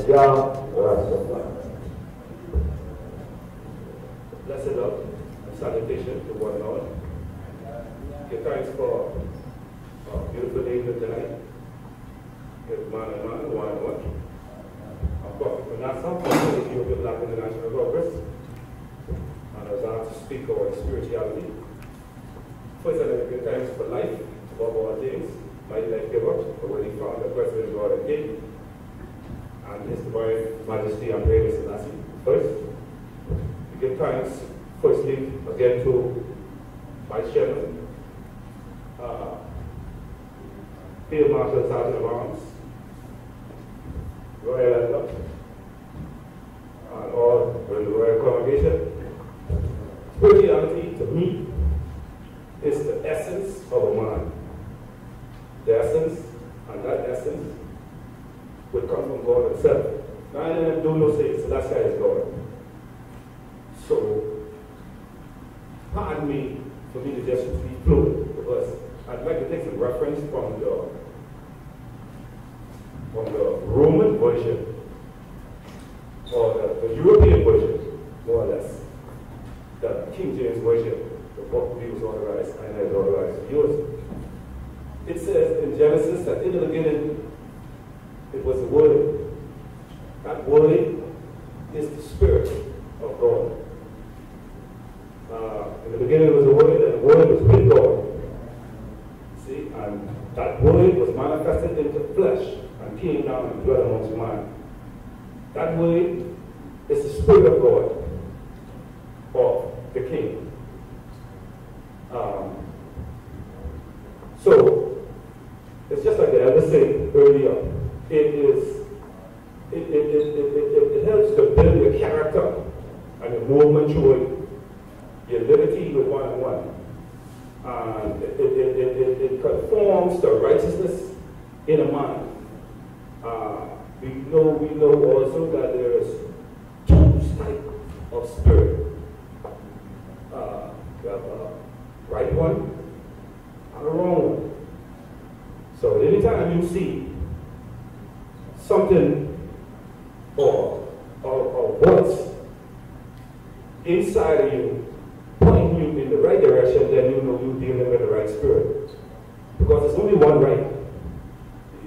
and Yah Rastafari. Blessed love and salutation to one and all. Give thanks for a beautiful evening tonight. Give man and man, one and one. I'm Prophet Manassa, from the Ethiopia Black International Congress. And I was asked to speak about spirituality. First, I'd like to give thanks for life, above all things. Mighty life giver, already found the President God and King, and His Divine Majesty and Greatest Selassie. First, we give thanks, firstly, again to Vice Chairman, Field Marshal Sergeant of Arms, Royal Elder, and all the Royal Congregation. Spirituality, to me, is the essence of a man. The essence, and that essence would come from God Himself. Now, I don't know say Selassie is God. So, pardon me for me to just be fluid, because I'd like to take some reference from the Roman version, or the European version, more or less, the King James version, the book we was authorized, and I was authorized to use. It says in Genesis that in the beginning it was the Word. That Word is the Spirit of God. In the beginning was the Word, and the Word was with God. See, and that Word was manifested into flesh and came down and dwelt amongst man. That Word is the Spirit of God, or the King. So, it's just like the elder said earlier, it helps to build your character and your movement through your liberty with one and one. And it conforms to righteousness in a man. We know also that there is two types of spirit. You have a right one and a wrong one. So anytime you see something or what's inside of you pointing you in the right direction, then you know you're dealing with the right spirit. Because there's only one right.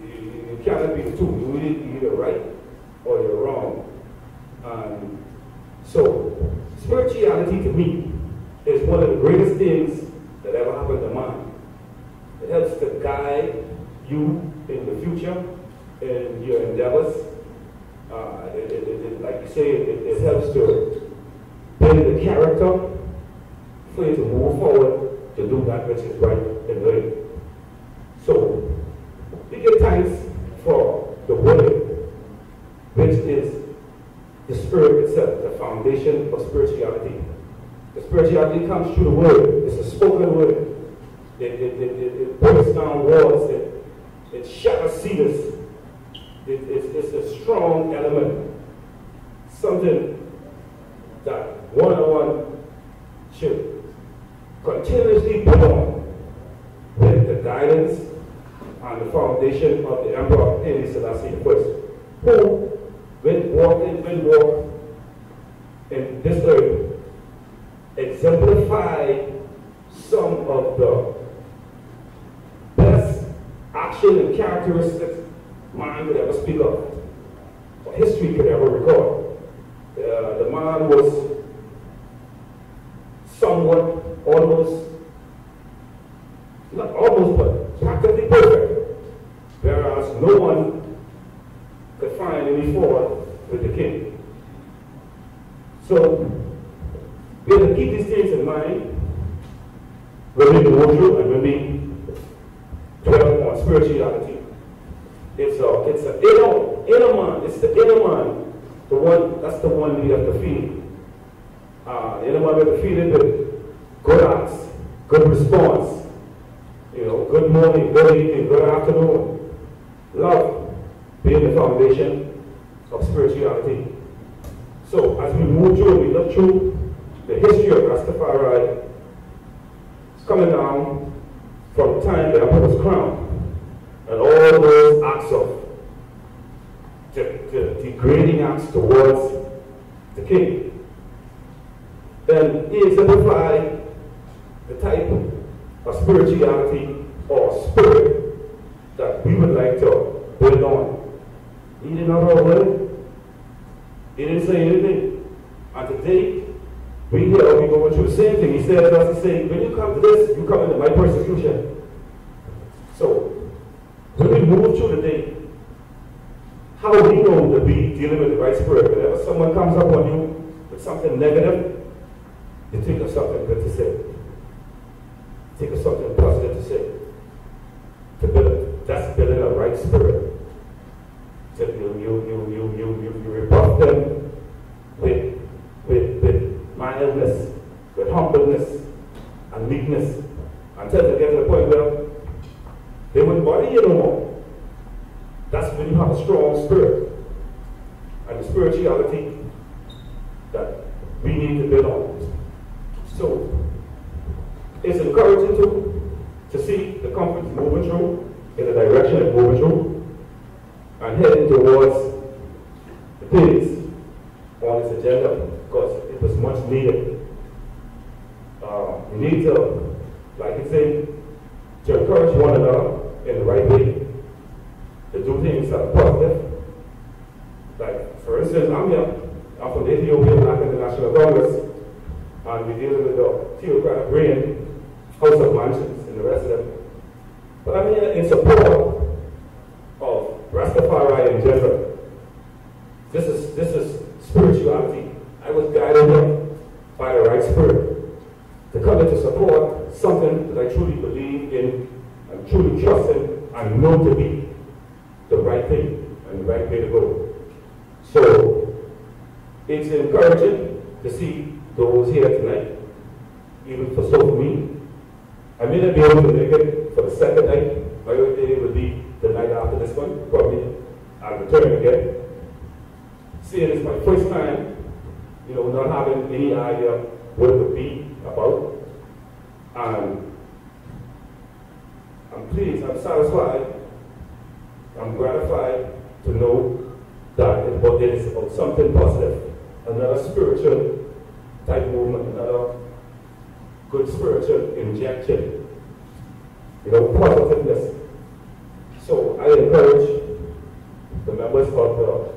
You cannot be two. You're either right or you're wrong. And so spirituality to me is one of the greatest things that ever happened to man. It helps to guide you in the future, in your endeavors. Like you say, it helps to build the character for you to move forward to do that which is right and right. So, we give thanks for the Word, which is the Spirit itself, the foundation of spirituality. The spirituality comes through the Word. It's a spoken word. It breaks down walls. It shatters cedars. It's a strong element. Something that one-on-one should continuously put on with the guidance and the foundation of the Emperor Haile Selassie I, who, when walk in this earth, exemplified some of the best action and characteristics man could ever speak of, or history could ever record. The man was somewhat, not almost, but practically perfect, whereas no one could find any fault with the king. So, we have to keep these things in mind when we go through and when we dwell on spirituality. It's an inner man. It's the inner man. That's the one we have to feed. The inner man we have to feed it with good acts, good response. Good morning, good evening, good afternoon. Love being the foundation of spirituality. So as we move through, we look through the history of Rastafari. It's coming down from the time the Emperor was crowned, and all those acts of degrading thanks towards the king. Then he exemplified the type of spirituality or spirit that we would like to build on. He did not hold it. He didn't say anything. And today, we hear we going through the same thing. He said to us, he said, when you come to this, you come into my persecution. So, when we move through the day, how do we know to be dealing with the right spirit? Whenever someone comes up on you with something negative, you think of something good to say. Think of something positive to say. That's building a right spirit. So you rebuff them with mildness, with humbleness and meekness, until they get to the point where they wouldn't bother you no more. That's when you have a strong spirit and the spirituality that we need to build on. So it's encouraging to see the conference moving through in the direction it's moving through and heading towards the things on its agenda, because it was much needed. We need to, like you say, to encourage one another in the right way, to do things that are positive. Like, for instance, I'm from the Ethiopian Black International Congress, and we're dealing with the theocratic brain, House of Mansions, and the rest of them. But I'm here in support of Rastafari in general. This is spirituality. I was guided by the right spirit to come in to support something that I truly believe in and truly trust in and know to be the right thing and the right way to go. So it's encouraging to see those here tonight, even for me. I may not be able to make it for the second night. My birthday will be the night after this one. Probably I'll return again. Seeing it's my first time, not having any idea what it would be about. And I'm pleased, I'm satisfied, I'm gratified to know that it is about something positive, another spiritual type movement, another good spiritual injection, positiveness. So I encourage the members of the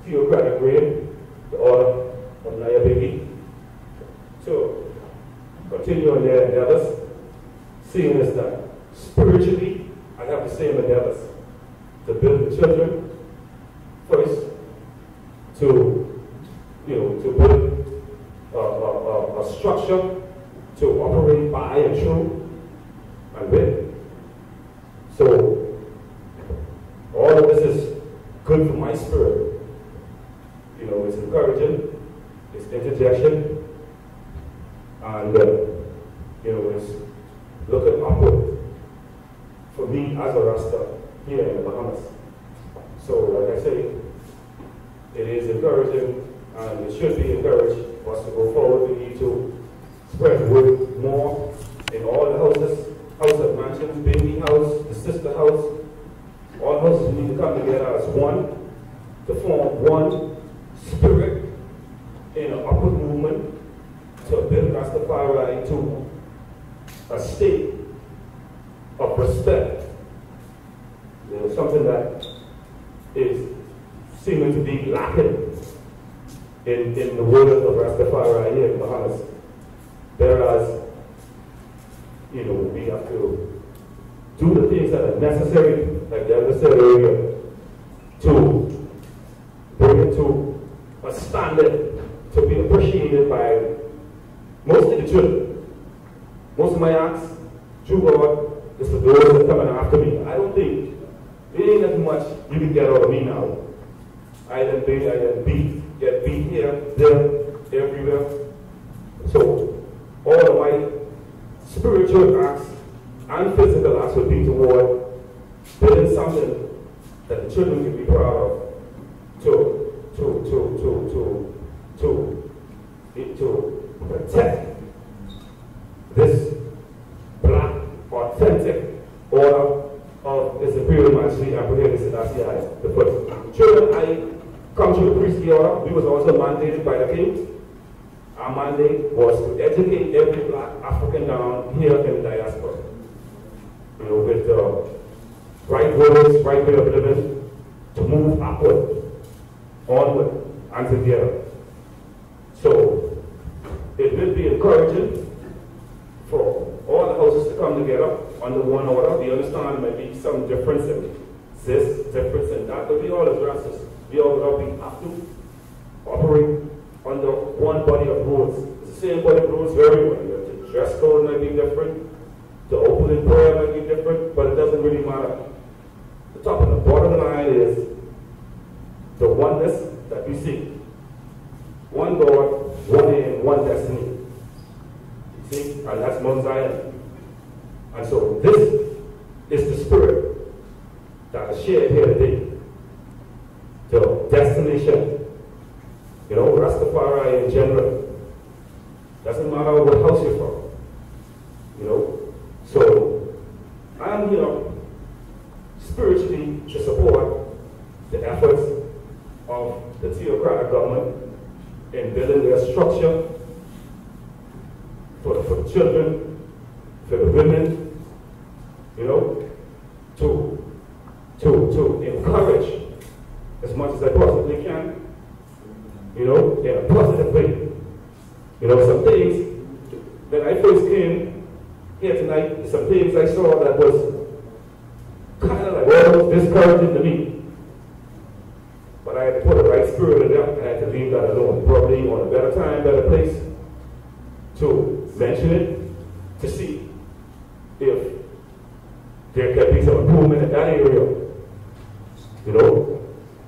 theocratic brain, the order of Nayabegi, to continue on their endeavors, seeing as that spiritually I have the same endeavors to build the children first, to build a structure to operate by and through and with. So all of this is good for my spirit. It's encouraging, it's interjection, and it's looking upward for me as a Rasta here in the Bahamas. So like I say, it is encouraging and it should be encouraged for us to go forward. We need to spread the word more in all the houses, House of Mansions, Baby House, the Sister House. All houses need to come together as one, to form one spirit in an upward movement to build Rastafari to a state of respect. Something that is seeming to be lacking in the world of Rastafari here in Bahamas. Whereas, we have to do the things that are necessary, like the elder said earlier, to bring it to a standard to be appreciated by most of the children. Most of my acts, true God, is for those that are coming after me. I don't think there ain't that much you can get out of me now. I done get beat here, there, everywhere. So all of my spiritual acts and physical acts will be toward building something that the children can be proud of, to protect this black, authentic order of this imperial majesty and Selassie I. The first children I come through the priestly order, we was also mandated by the king. Our mandate was to educate every black African down here in the diaspora. You know, with the right words, right way of living, to move upward, onward, and together. So, it will be encouraging for all the houses to come together under one order. We understand there may be some difference in this, difference in that, but we all as Rastas, we have to operate under one body of rules. It's the same body of rules for everyone. The dress code might be different, the opening prayer might be different, but it doesn't really matter. The top and the bottom line is the oneness that we seek. One God, one aim, one destiny. You see? And that's Mount Zion. And so this is the spirit that is shared here today. The destination, you know, Rastafari in general. Doesn't matter what house you're from. You know? So I'm here spiritually to support the efforts of the theocratic government in building their structure for the children, for the women, you know, to encourage as much as I possibly can, you know, in a positive way. You know, some things, when I first came here tonight, some things I saw that was kind of like almost discouraging to me. But I had to put the right spirit in there. I had to leave that alone. Probably on a better time, better place to mention it, to see if there could be some improvement in that area. You know,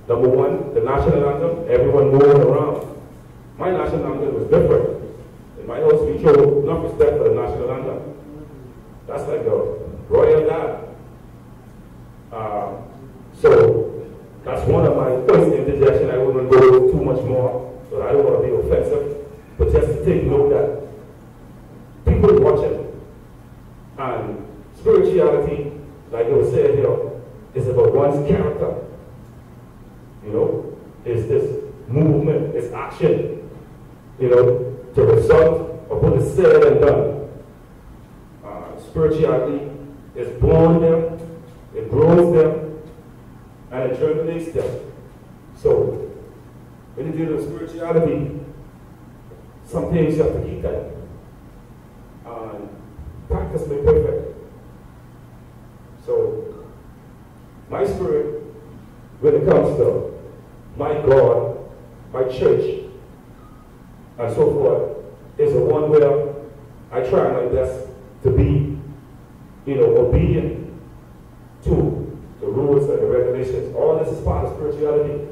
number one, the national anthem, everyone moving around. My national anthem was different. In my house, we showed enough respect for the national anthem. That's like a royal guard. So that's one of my first interjection. I wouldn't go too much more, but I don't want to be offensive. But just to take note that people are watching, and spirituality, like it was said here, is about one's character. You know, it's this movement, it's action. You know, the result of what is said and done. Spirituality is born there, it grows there, and it germinates there. So, when you deal with spirituality, some things you have to keep that. And practice makes perfect. So, my spirit, when it comes to my God, my church, and so forth, is the one where I try my best to be, you know, obedient to the rules and the regulations. All this is part of spirituality.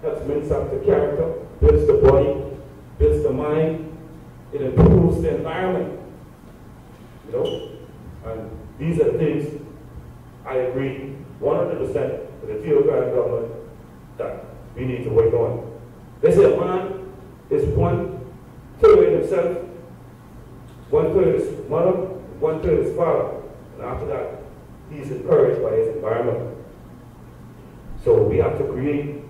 Helps build up the character, builds the body, builds the mind, it improves the environment. You know? And these are the things I agree 100% with the theocratic government that we need to work on. They say a man is 1/3 himself, 1/3 his mother, 1/3 his father. And after that, he's encouraged by his environment. So we have to create,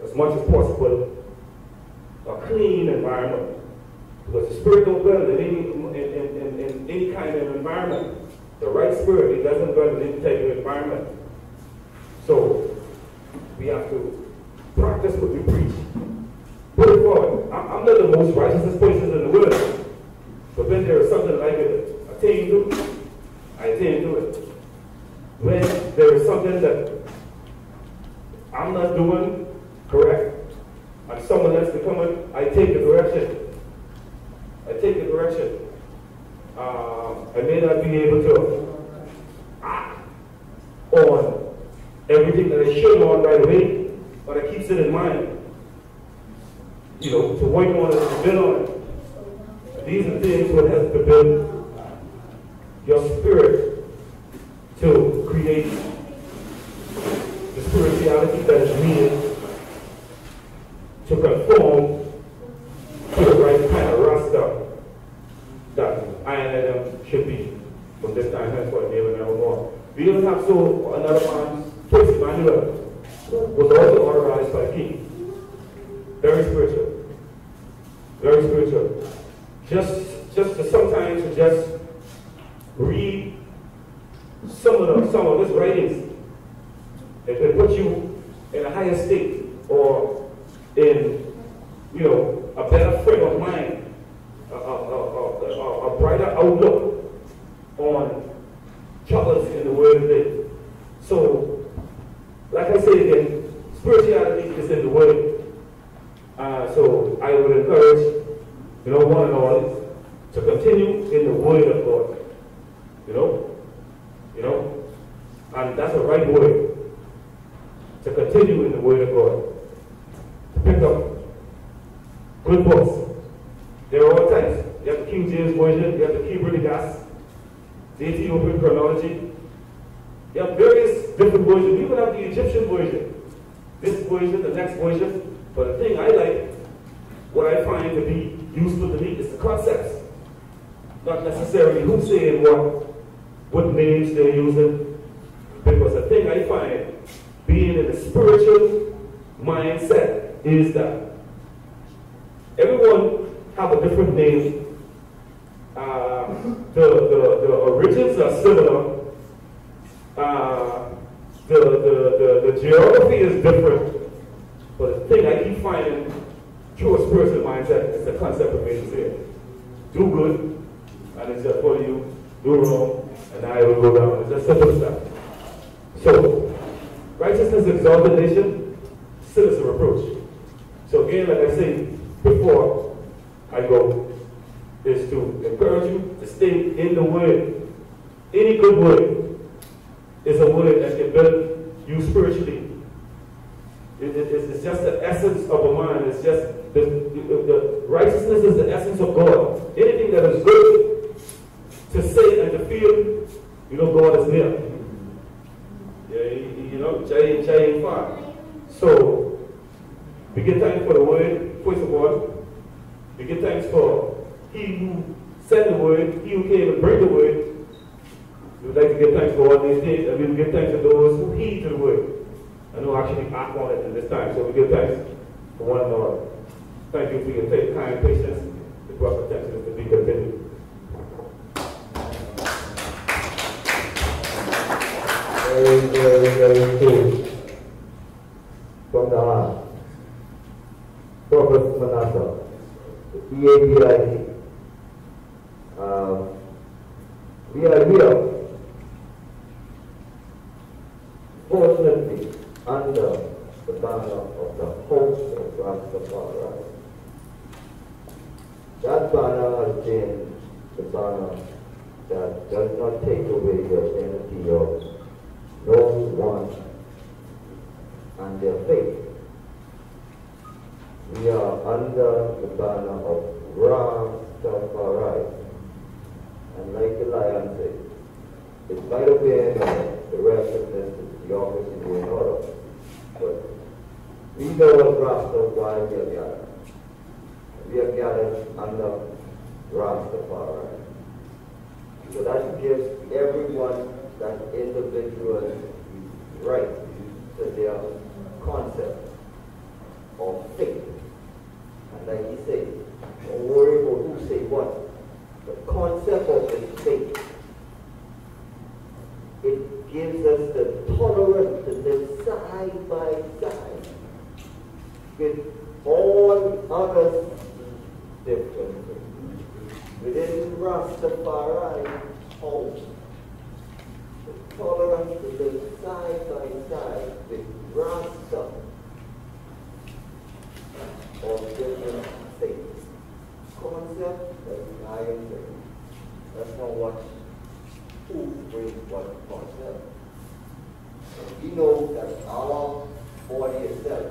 as much as possible, a clean environment. Because the spirit don't dwell in any kind of environment. The right spirit, it doesn't dwell in any type of environment. So we have to practice what we preach. Put it forward. I'm not the most righteous person in the world. But when there is something like it, I attain to it. When there is something that I'm not doing correct, and someone else is coming, I take the direction. I take the direction. I may not be able to act on everything that I should on right away, but I keep it in mind. You know, to work on it, to build on it. These are things that help to build your spirit to create the spirituality that is needed to conform to the right kind of Rasta that I and them should be from this time henceforth, never more. We even have so another man, Tracy Manuel, was also organized by the king. Very spiritual. Very spiritual. Just to sometimes to just read some of his writings, it can put you in a higher state or in, you know, a better frame of mind, a brighter outlook on troubles in the world today. So, like I say again, spirituality is in the word. So I would encourage, you know, one and all to continue in the word of God. You know, and that's the right word. To continue in the word of God. To pick up good books. There are all types. You have the King James Version, you have the Hebrew Gas, the Ethiopian chronology. You have various different versions. You even have the Egyptian version. This version, the next version. But the thing I like, what I find to be useful to me is the concepts. Not necessarily who's saying what names they're using. Because the thing I find, being in a spiritual mindset, is that everyone have a different name. The origins are similar. The geography is different. But the thing I keep finding through a spiritual mindset is the concept of being here. Do good, and it's just for you. Do wrong, and I will go down. It's just simple stuff. So, righteousness exalted nation, sin is a reproach. So again, like I said before I go, is to encourage you to stay in the word. Any good word is a word that can build you spiritually. It's just the essence of a mind. It's just the righteousness is the essence of God. Anything that is good to say and to feel, you know, God is near. Yeah, you know, Jai far. So we give thanks for the word, first of all. We give thanks for he who sent the word, he who came and bring the word. We would like to give thanks for all these things, and we will give thanks to those who heed to the word. And who actually act on it in this time. So we give thanks for one another. Thank you for your kind patience. The proper attention is to be continued. Very cool. From the heart. Prophet Manasseh, the EAPIC. We are here, fortunately, under the banner of the hope of Rastafari. That banner has been the banner that does not take away the identity of no one and their faith. We are under the banner of Rastafari. And like the lion said, it might have been the restlessness, the office in the order, but we know what Rastafari we are gathered. We are gathered under Rastafari. So that gives everyone that individual right to their concept of faith. And like he said, don't worry about who say what. The concept of the faith, it gives us the tolerance to live side by side with all other differences. Within Rastafari home, the tolerance to live side by side with Rasta of different faiths. Concept that I am saying. That's not what who brings what concept. We know that our body itself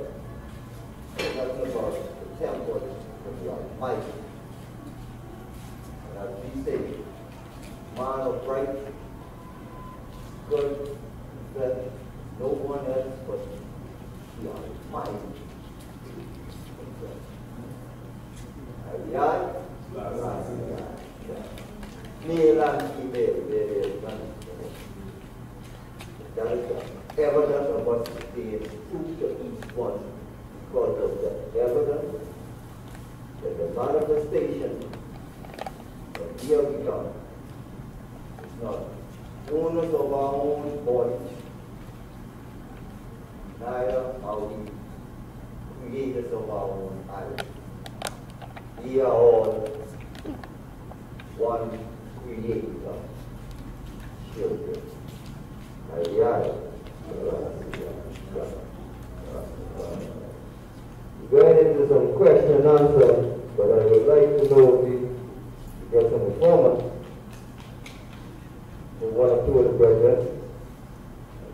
is nothing about the temple of the Almighty. And as we say, man of right, good, that no one else but the Almighty. Alian, male and female, there is none. That is the evidence of us being true to each one because of the evidence that the manifestation of here we come is not owners of our own bodies, neither are we creators of our own island. We are all one creator, children. Going into some question and answer, but I would like to know if we get some performance from one or two of the brethren,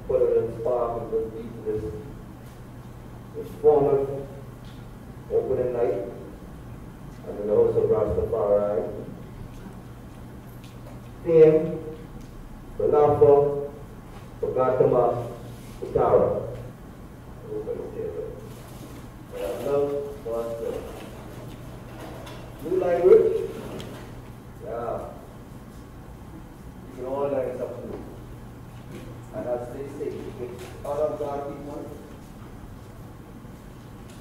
put it in spark and just beat this formal opening night under the host of Rastafari. Theme, Balafa, Bagatama, Utara. I love was new language. Yeah. You can all learn something new. And as they say, with other God people,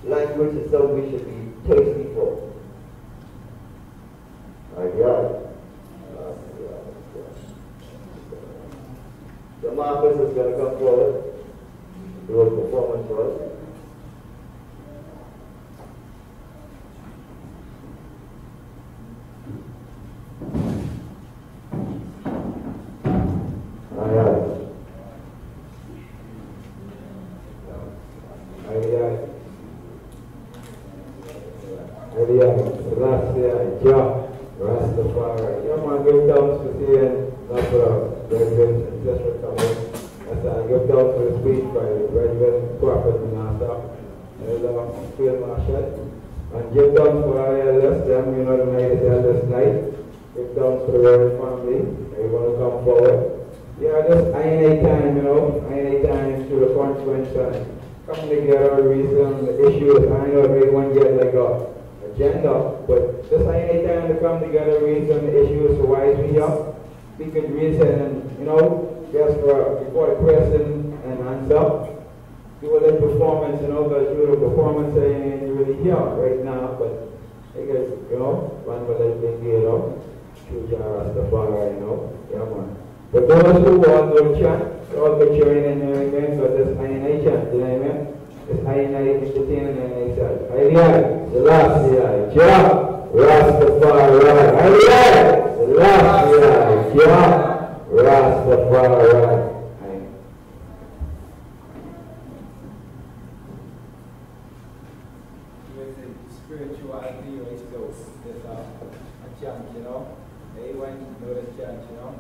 language is something we should be thirsty for. The Marcus is going to come forward, do a performance for us. Rastafari. Yeah, man, give thanks for seeing that for us. Reverend and Sister coming. Give thanks for the speech by Reverend Prophet Manasa and the Field Marshal. And give thanks for our elders, them, you know, the night is elders night. Give thanks for the royal family. Everyone will come forward. Yeah, just INA time, you know, INA time to the conference. Come together, reason the issues. I know everyone get like a agenda, but just any time to come together, reason the issues, so why is we here? We could reason and, you know, just before the question and answer, do a little performance, you know, because you the performance ain't really here right now, but I guess, you know, one more little thing, you know, choose your Rastafari, you know, yeah, man. But those who want to chant, all the join in there again, but this INA chant, you know what I mean? It's INA entertaining and I said, Ayan, Selassie, Jah, Rastafari, Ayan, Selassie, Jah, Rastafari. Spirituality right so there's a chant, you know. Everyone knows the chant, you know.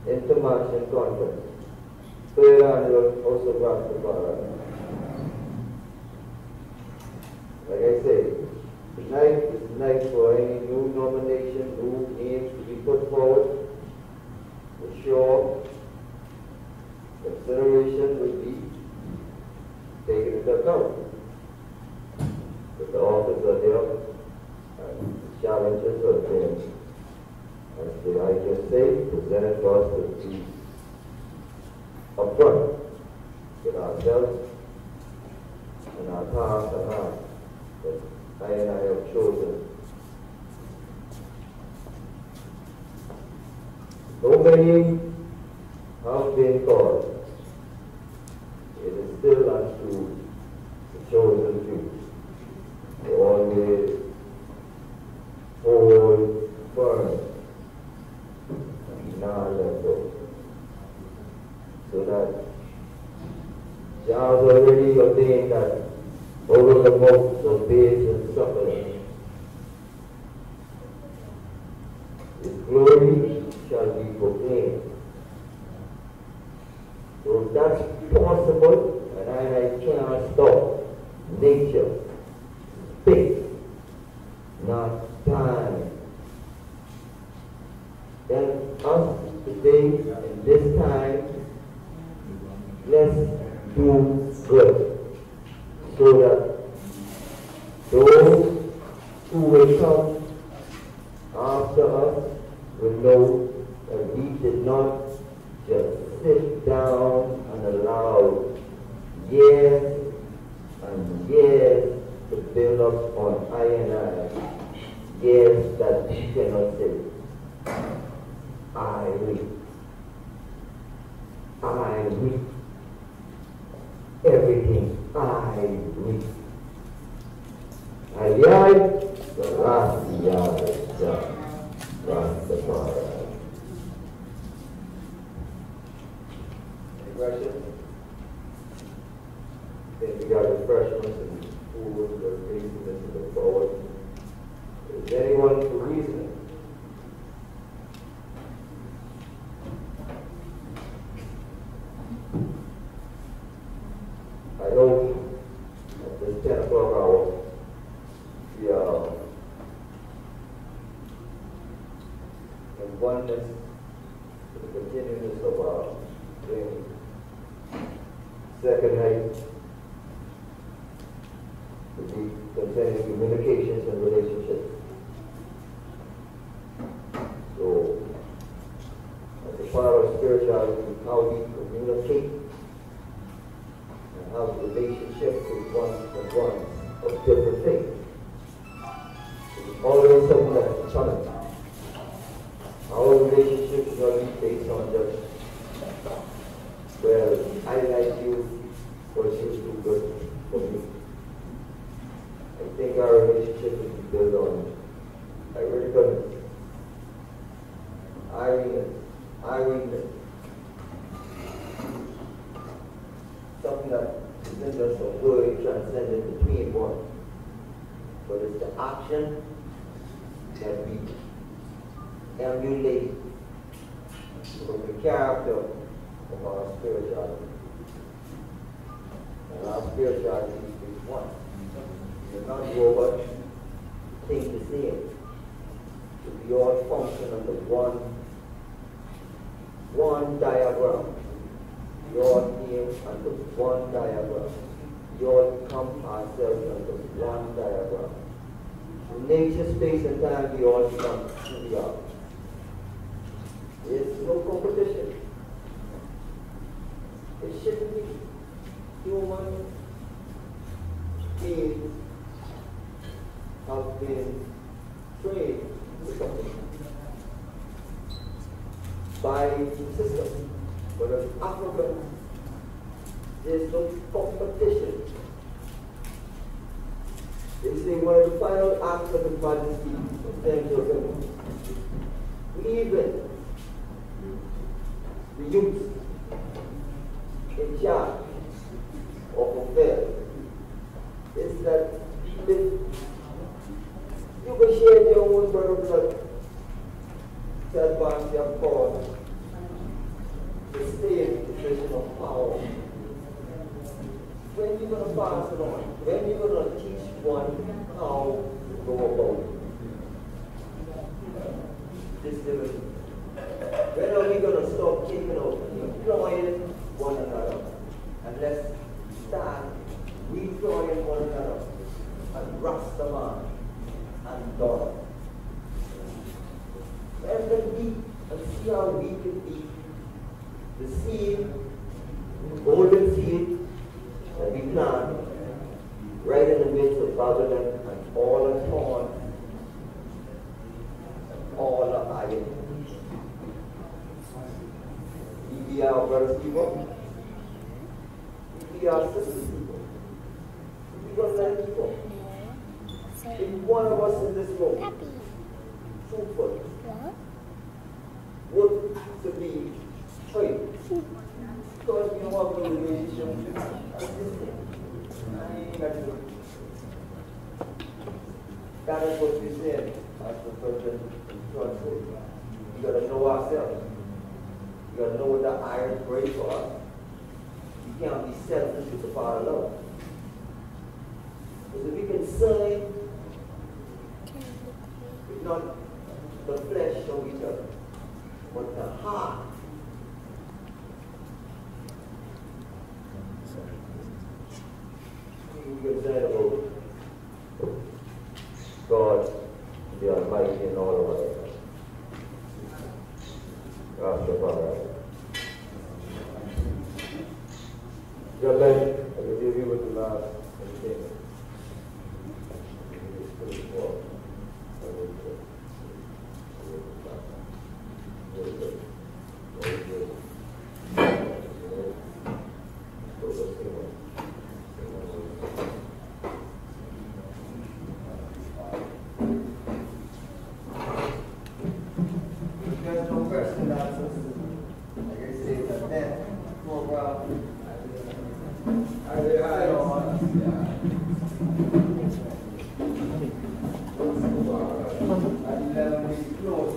Intermansion Conference, third annual House of Rastafari. Like I say, tonight is the night for any new nomination, new names to be put forward. For sure, consideration will be taken into account. But the offers are there, and the challenges are there. As I just say, presented to us to be upfront with ourselves and our task and heart that I and I have chosen. Though many have been called, it is still unto the chosen few. They always hold firm. So that Jah has already ordained that over the mouths of babes and suckers not time. And us today, in this time, let's do good, so that those who will come after us will know that we did not just sit down and allow years and years to build up on I and I, years that we cannot say, I reap, everything I reap. Alive, the last yard, Rastafari. Any questions? Then we got refreshments and food, the reasonings and the forward. Is anyone for reasoning? I hope at this 10 o'clock hour, we are in oneness to the continuance of our journey. Second night will be concerning communications and relationships. So, as a part of spirituality, how we communicate and how relationships with one of different faiths. It's always something that's a challenge. Our relationship is not based on just, well, I like you, but you're too good for me. I think our relationship is built on irritability, irony, something that isn't just a word transcendent between one, but it's the action that we emulate from the character of our spirituality. And our spirituality is one. We're not robot, think the same. We all function under one diagram. We all came under one diagram. We all come ourselves under one diagram. In nature, space, and time, we all become who we are. There's no competition. It shouldn't be. Human beings have been trained by the system. But as Africans, there's no competition. They say one of the final acts of His Majesty is saying to them, leaving the youth in charge of affairs is that if you can share your own brother blood to advance your cause, to stay in the position of power. When you're going to pass it on, when you're going to teach one how to go about this living, when are we going to stop taking out employing one another? And let's start employing one another and Rastaman and God. Let them be and see how we can be the seed, the golden seed that we plant right in the midst of Babylon and all the thorns, all the iron. We are our brothers' people. We are sisters' people. We are like people. If one of us in this room, truthful, would to be straight, because we don't have no relationship, that is what we said as the person in front of you. We got to know ourselves. We got to know what the iron breaks for us. We can't be selfish with the power of love. Because if we can say not the flesh of each other, but the heart. We can say about God, the Almighty, and all of us. Rastafari. Your life, I will leave you with the last thing. There's no question and answers. Like I say, it's a death program. I don't want to see that. At 11 weeks close,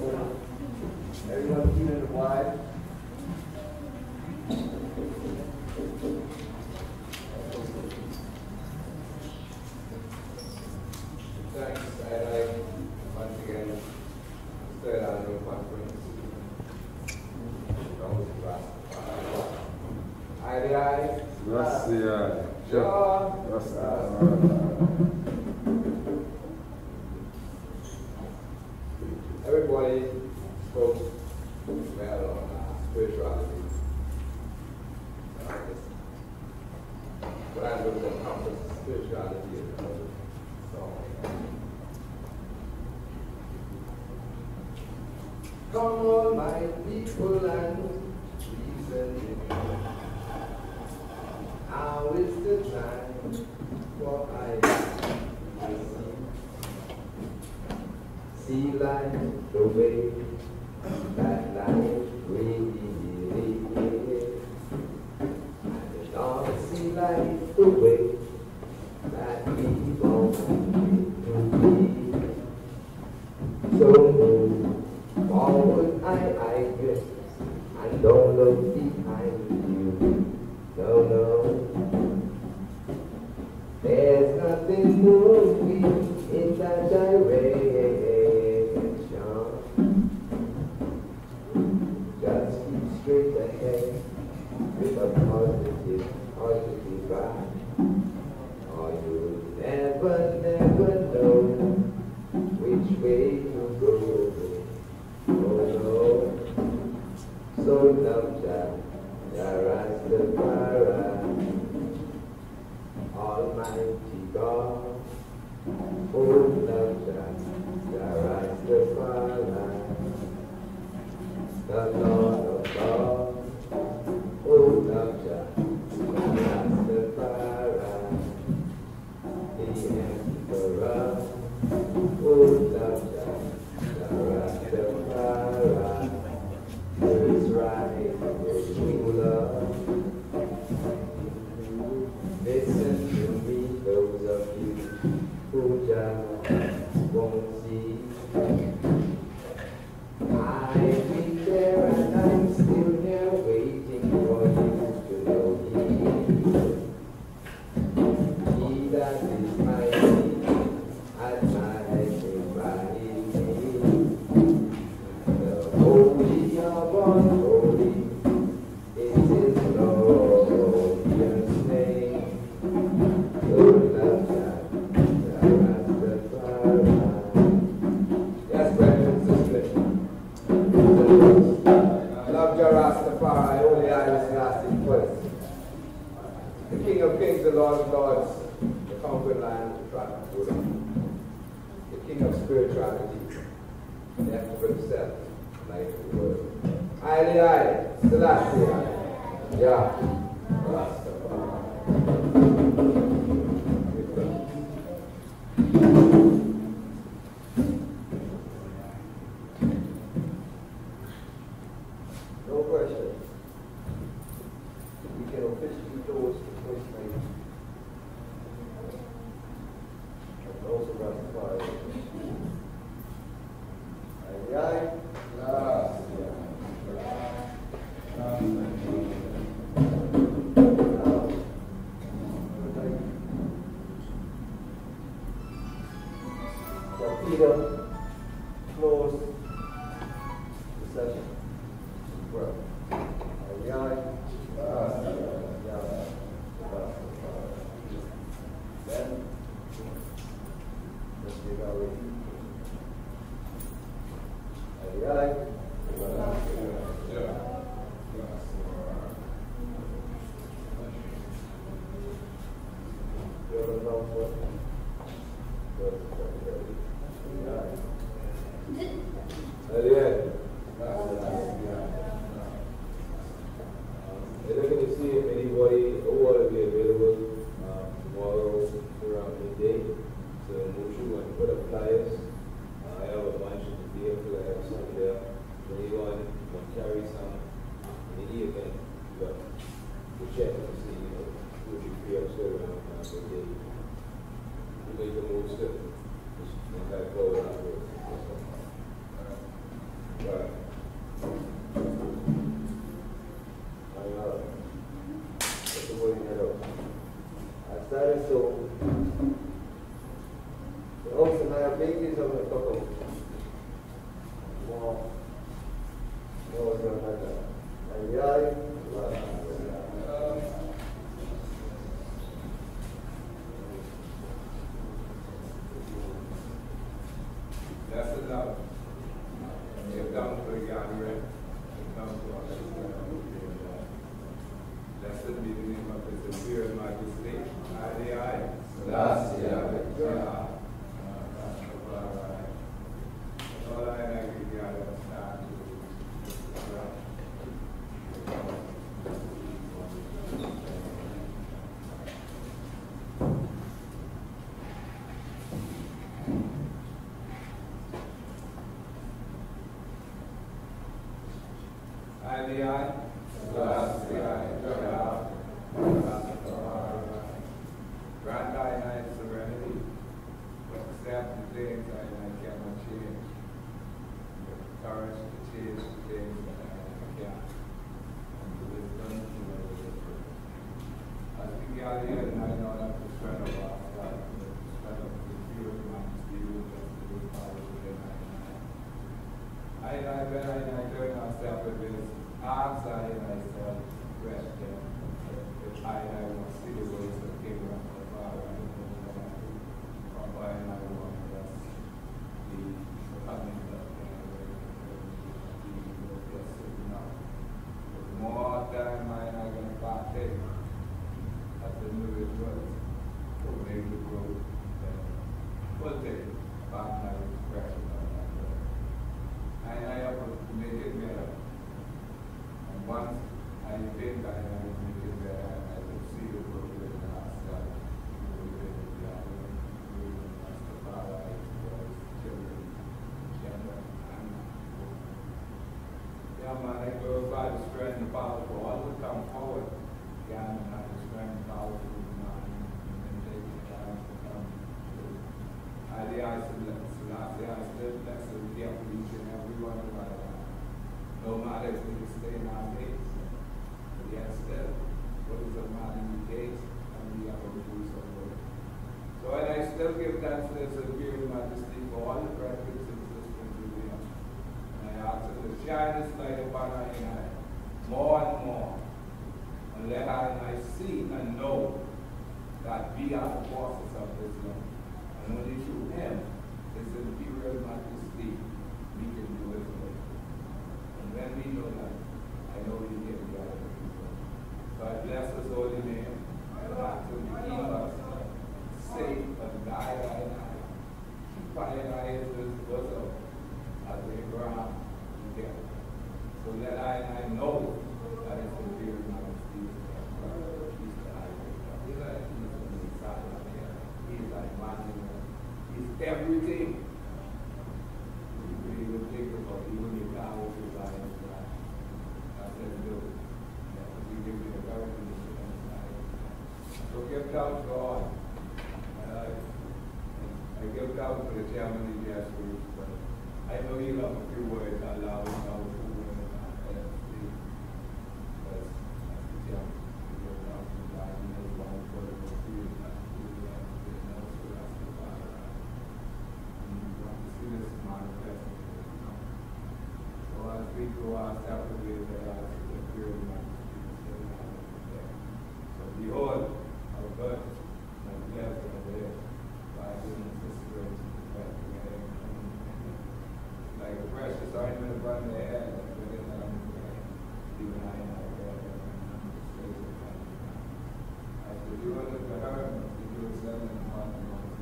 everyone feeling the vibe. Thanks. I once again third annual conference. Aye. Sure. Everybody spoke well on spirituality. But I'm going to encompass spirituality as another song. Come on, my people, and reason. Now is the time for I to see life the way that life really is. And not see life the way that we want it to be. So move forward, I guess, and don't look behind you. No, no. There's nothing moving in that direction. Just keep straight ahead with a positive vibe. Or you'll never know which way to go. Oh no. So love that. Rastafari, Almighty God, oh love Rastafari, the Lord of God, oh love Rastafari, the Emperor, oh love Rastafari, who's right, ruler. Listen to me, those of you who just won't see. I've been there and I'm still here waiting for you to know he that is mighty and mighty by his name. The holy of unholy is his glorious name. Yes, brothers and sisters. Love your Rastafari, only I was lasting first. The King of Kings, the Lord of Lords, the conquered land of the tribe of Judah. The King of spirituality, left for himself, life of the world. Aye, Selassie, yeah, Rastafari. No question. We can officially close the first night. And also Rastafari. Aye. close the session. Well, then, let's take our reading. They're looking to see if anybody who will be available tomorrow around midday to move through and put up flyers. I have a bunch of the vehicle, I have some there. If anyone will carry some in the event, but to check and see, who will be free up still around midday. We make the move still. Just like go around the road. Right. I started so the hopes and I make this of a couple more than that. And that's enough. You've done for the gathering. You've done for us. Blessed be the name of His Imperial Majesty. Aye. All I like is gather and start grant thy night serenity, accept the things I cannot change, courage to change the things that I can, and the wisdom to know the difference. As we gather here tonight, not up the strength of our God, but the strength of the pure majesty with us to the power within I turn ourselves with this, ask I myself, rest there. If I want to see the ways of the kingdom of the Father, I don't know what I do. Or I want to bless the coming of the more time I going to partake as the new results to make the growth, we'll take back my expression of that word. I have to make it better. And once I think I have to make it better, I will see the growth in ourselves. Rastafari, children, gender, and yeah, man, I glorify the strength and power for all who come forward. Yeah, and the strength and power for the man and take the time to come. I still bless and care for each and every one of our lives. No matter if we stay in our days, but yet still, what is a man in the days, and we have to do some work. So, and I still give thanks to His Imperial Majesty for all the benefits and systems we have. And I ask Him to shine His light upon our eye more and more, and let our eyes see and know that we are the forces of this land. And only through Him, His Imperial Majesty, we can do it. And when we know that, I know we can be out of the people. So I bless His holy name. And ask Him to keep us safe and guide our eye. Keep our eyes in His bosom as they ground together. So let I know that His Imperial Majesty is there. He's the high priest. He's like the Messiah here. He's like Emmanuel. He's everything. We will think about even the power of His life. That's His will. We give you the courage and the strength. So give thanks to God. I give thanks for the chairman of the grassroots, but I know you have a few words allowed now to speak. Because as the chairman, we give thanks to God and everyone for the field that we have been else to Rastafari. And we want to see this manifest in on the head, but it's not even I know that. I said, you want to go home, you do something on the month.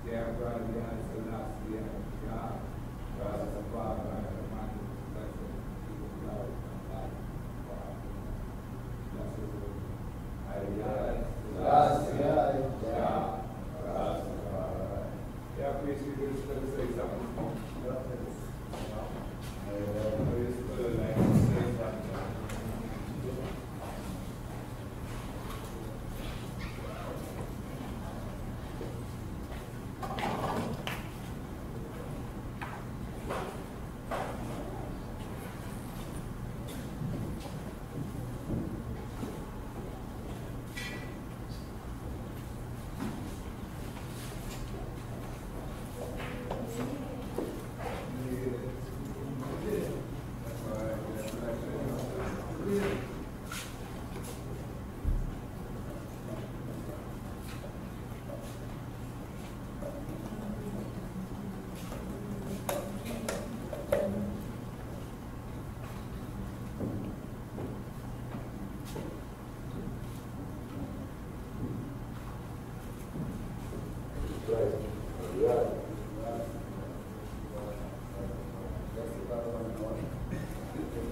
They are probably behind the last year. Yeah. Rastafari, the man who that's it. People love that. That's it. Yeah, please, you just going to say something.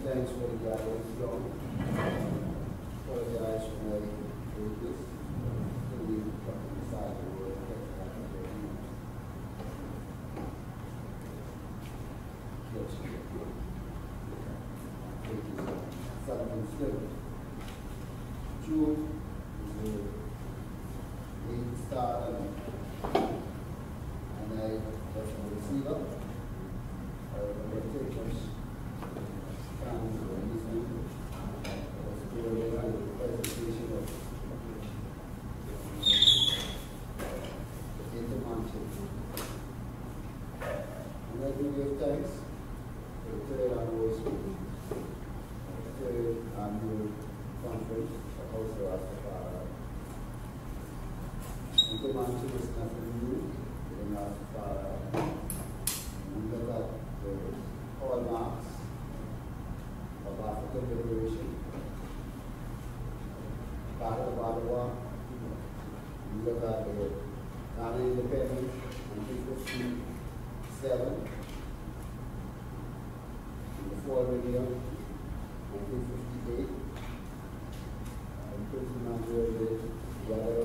Thanks for the guy who's going. Apologize for my this. We come inside the world. Something still. June is the lead star and I just want to see them. Meditation. Presentation of Intermansion. And I do give thanks for the third anniversary, third annual conference of House of Rastafari. Intermansion is nothing new in Rastafari. We look at the hallmarks of African liberation. Battle of Ottawa. We look at the Ghana independence in 1957, the fall of India, 1958, and Prince Mandela the other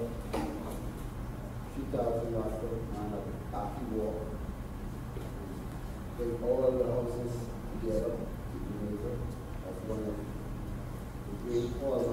3,000 after and a Taki war. Bring all the houses together as one of the great causes